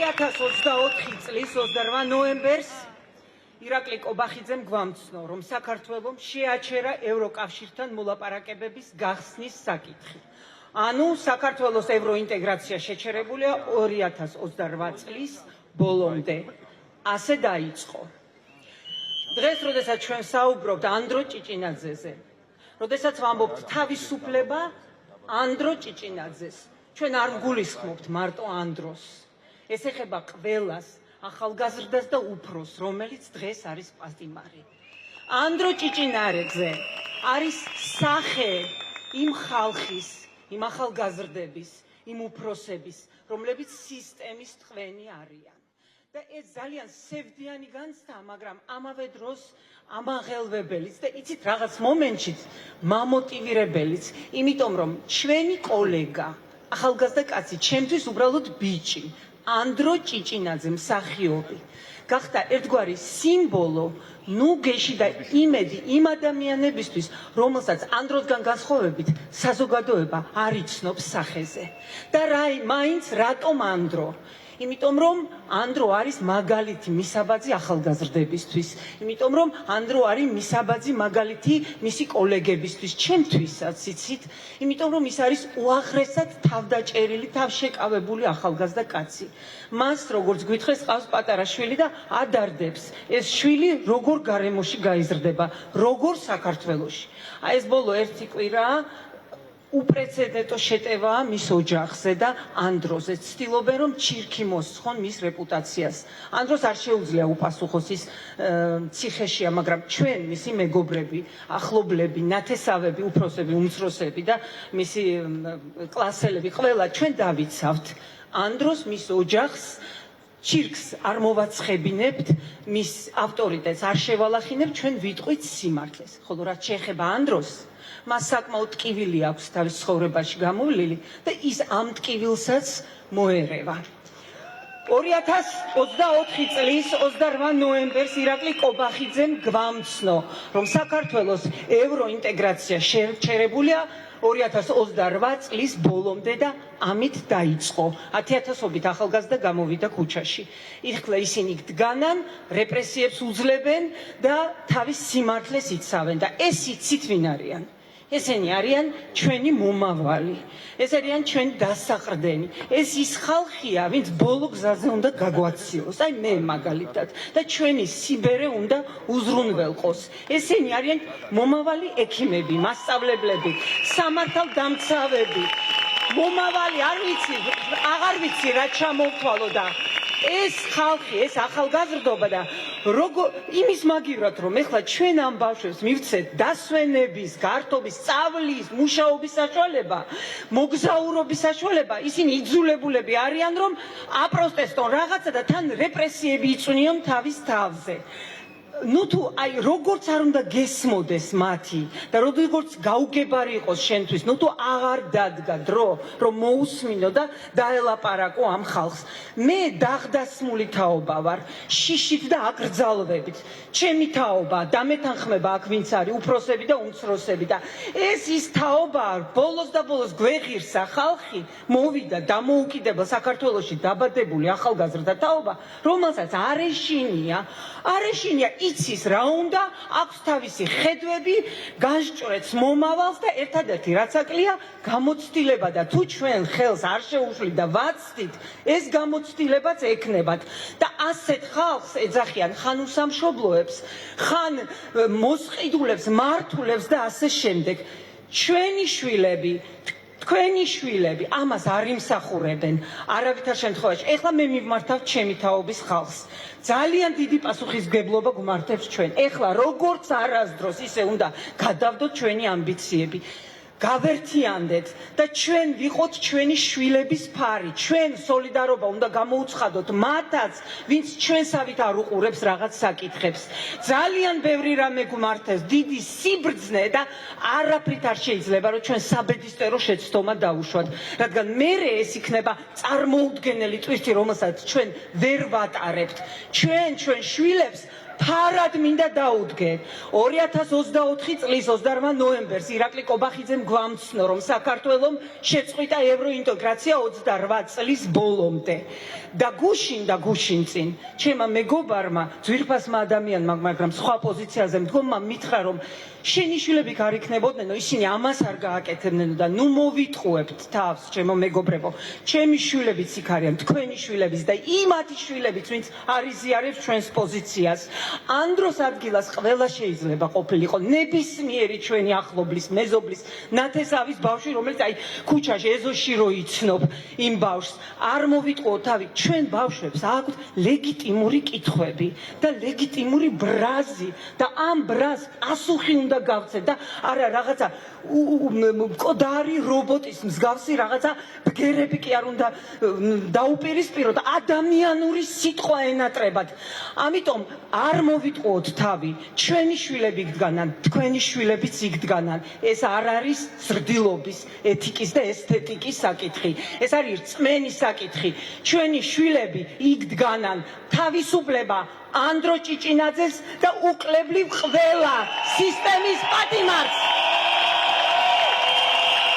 2024 წლის 28 ნოემბერს ირაკლი კობახიძემ გვამცნო, რომ საქართველომ შეაჩერა ევროკავშირთან მოლაპარაკებების გახსნის საკითხი. ანუ საქართველოს ევროინტეგრაცია შეჩერებულია 2028 წლის ბოლომდე. ასე დაიწყო. დღეს, როდესაც ჩვენ საუბრობთ ანდრო ჭიჭინაძეზე, როდესაც ვამბობთ თავისუფლება ანდრო ჭიჭინაძეს, ჩვენ არ გულისხმობთ მარტო ანდროს. ეს ეხება ყველას, ახალგაზრდას და უფროს, რომელიც დღეს არის პასტიმარი. ანდრო ჭიჭინაძე არის სახე იმ ხალხის, იმ ახალგაზრდების, იმ უფროსების, რომლებიც სისტემის ტყვენი არიან. და ეს ძალიან სევდიანი განცდა, მაგრამ ამავე დროს ამაღელვებელიც და იცით რაღაც მომენტშიც მამოტივირებელიც, იმიტომ რომ ჩვენი კოლეგა, ახალგაზრდა კაცი, ჩემთვის უბრალოდ ბიჭი, ანდრო ჭიჭინაძე მსახიობი, გახდა ერთგვარი სიმბოლო, ნუგეში და იმედი იმ ადამიანებისთვის, რომელსაც ანდროსგან განსხვავებით საზოგადოება არ იცნობს სახეზე. და მაინც რატომ ანდრო? იმიტომ რომ ანდრო არის მაგალითი მისაბაძი ახალგაზრდებისთვის, იმიტომ რომ ანდრო არის მისაბაძი მაგალითი მისი კოლეგებისთვის, ჩემთვისაც, იცით, იმიტომ რომ ის არის უაღრესად თავდაჭერილი, თავშეკავებული ახალგაზრდა კაცი. მას როგორც გვითხრეს, ყავს პატარა შვილი და ადარდებს ეს შვილი როგორ გარემოში გაიზრდება, როგორ საქართველოში. ეს ბოლო ერთი კვირაა უპრეცედენტო შეტევაა მის ოჯახზე და ანდროზე. ცდილობენ რომ ჩირქი მოსცხონ მის რეპუტაციას. ანდროს არ შეუძლია უპასუხოს ის ციხეშია, მაგრამ ჩვენ მისი მეგობრები, ახლობლები, ნათესავები, უფროსები, უმცროსები და მისი კლასელები, ყველა ჩვენ დავიცავთ ანდროს, მის ოჯახს. ჩირქს არ მოვაცხებინებთ, მის ავტორიტეტს არ შევალახინებთ, ჩვენ ვიტყვით სიმართლეს. ხოლო რაც შეეხება ანდროს, მას საკმაოდ ტკივილი აქვს თავის ცხოვრებაში გამოვლილი და ის ამ ტკივილსაც მოერევა. 2024 წლის 28 ნოემბერს ირაკლი კობახიძემ გვამცნო, რომ საქართველოს ევროინტეგრაცია შეჩერებულია 2028 წლის ბოლომდე და ამით დაიწყო. 10,000-ობით ახალგაზრდა გამოვიდა ქუჩაში. იხლა ისინი დგანან, რეპრესიებს უძლებენ და თავის სიმართლეს იცავენ და ეს იცით ვინ არიან? ესენი არიან ჩვენი მომავალი, ეს არიან ჩვენი დასაყრდენი, ეს ის ხალხია, ვინც ბოლო გზაზე უნდა გაგვაციოს, აი მე მაგალითად და ჩვენი სიბერე უნდა უზრუნველყოს. ესენი არიან მომავალი ექიმები, მასწავლებლები, სამართალდამცავები, მომავალი აღარ ვიცი რა ჩამოვთვალო და ეს ხალხი, ეს ახალგაზრდობა და იმის მაგივრად, რომ ეხლა ჩვენ ამ ბავშვებს მივცეთ დასვენების, გართობის, სწავლის, მუშაობის საშუალება, მოგზაურობის საშუალება, ისინი იძულებულები არიან, რომ აპროტესტონ რაღაცა და თან რეპრესიები იწვნიონ თავის თავზე. ნუ თუ აი როგორც არ უნდა გესმოდეს მათი და როგორც გაუგებარი იყოს შენთვის, ნუ თუ აღარ დადგა დრო, რომ მოусმინო და დაელაპარაკო ამ ხალხს. მე დაღდასმული თაობა ვარ, შიშით და აკრძალვებით. ჩემი თაობა დამეთანხმება აქ ვინც არის, უფროსები და უმცროსები და ეს ის თაობა, ბოლოს და ბოლოს გვეღირსა ხალხი, მოვიდა დამოუკიდებელ საქართველოში დაბადებული ახალგაზრდა თაობა, რომელსაც არ ეშინია იცის რა უნდა, აქვს თავისი ხედვები, გასჭრեց მომავალს და ერთადერთი რაც აკლია გამოცდილება და თუ ჩვენ ხელს არ შეუშვით და ვაცდით, ეს გამოცდილებაც ექნებათ. და ასეთ ხალხს ეძახიან ხან უსამშობლოებს, ხან მოსყიდულებს, მართულებს და ასე შემდეგ. ჩვენი შვილები, თქვენი შვილები ამას არ იმსახურებენ არავითარ შემთხვევაში. ეხლა მე მივმართავ ჩემი თაობის ხალხს. ძალიან დიდი პასუხისმგებლობა გვმართებს ჩვენ. ეხლა როგორც არასდროს ისე უნდა გადავდოთ ჩვენი ამბიციები. გავერთიანდეთ და ჩვენ ვიყოთ ჩვენი შვილების ფარი. ჩვენ სოლიდარობა უნდა გამოუცხადოთ მათაც, ვინც ჩვენსავით არ უყურებს რაღაც საკითხებს. ძალიან ბევრი რამე გვმართებს, დიდი სიბრძნე და არაფრით არ შეიძლება, რომ ჩვენ საბედისწერო შეცდომა დავუშვათ. რადგან მერე ეს იქნება წარმოუდგენელი ტვირთი, რომელსაც ჩვენ ვერ ვატარებთ. ჩვენ შვილებს ფარად მინდა დაუდგე 2024 წლის 28 ნოემბერს ირაკლი კობახიძემ გვამცნო რომ საქართველოს შეწყვიტა ევროინტეგრაცია 28 წლის ბოლომდე და გუშინ წინ ჩემმა მეგობარმა ძვირფასმა ადამიანმა მაგრამ სხვა პოზიციაზე მდგომმა მითხრა რომ შენი შვილები არ იქნებოდნენ ისინი ამას არ გააკეთებდნენ და ნუ მოვიტყუებთ თავს ჩემო მეგობრებო ჩემი შვილებიც იქ არიან თქვენი შვილებიც და იმათი შვილებიც ვინც არ იზიარებს ჩვენს პოზიციას ანდროს ადგილას ყველა შეიძლება ყოფილიყო ნებისმიერი ჩვენი ახლობლის მეზობლის ნათესავის ბავშვი რომელიც აი ქუჩაში ეზოში რო იცნობ იმ ბავშვს არ მოვიტყუო თავი ჩვენ ბავშვებს აქვთ ლეგიტიმური კითხვები და ლეგიტიმური ბრაზი და ამ ბრაზს პასუხი უნდა გავცეთ და არა რაღაცა მკვდარი რობოტის მსგავსი რაღაცა ბგერები კი არ უნდა დაუპირისპიროთ ადამიანური სიტყვა ენატრებად ამიტომ არ მოვიტყუოთ თავი ჩვენი შვილები იდგანან თქვენი შვილებიც იდგანან ეს არ არის ზრდილობის ეთიკის და ესთეტიკის საკითხი ეს არის რწმენის საკითხი ჩვენი შვილები იდგანან თავისუფლება ანდრო ჭიჭინაძეს და უკლებლივ ყველა სისტემის პატიმარს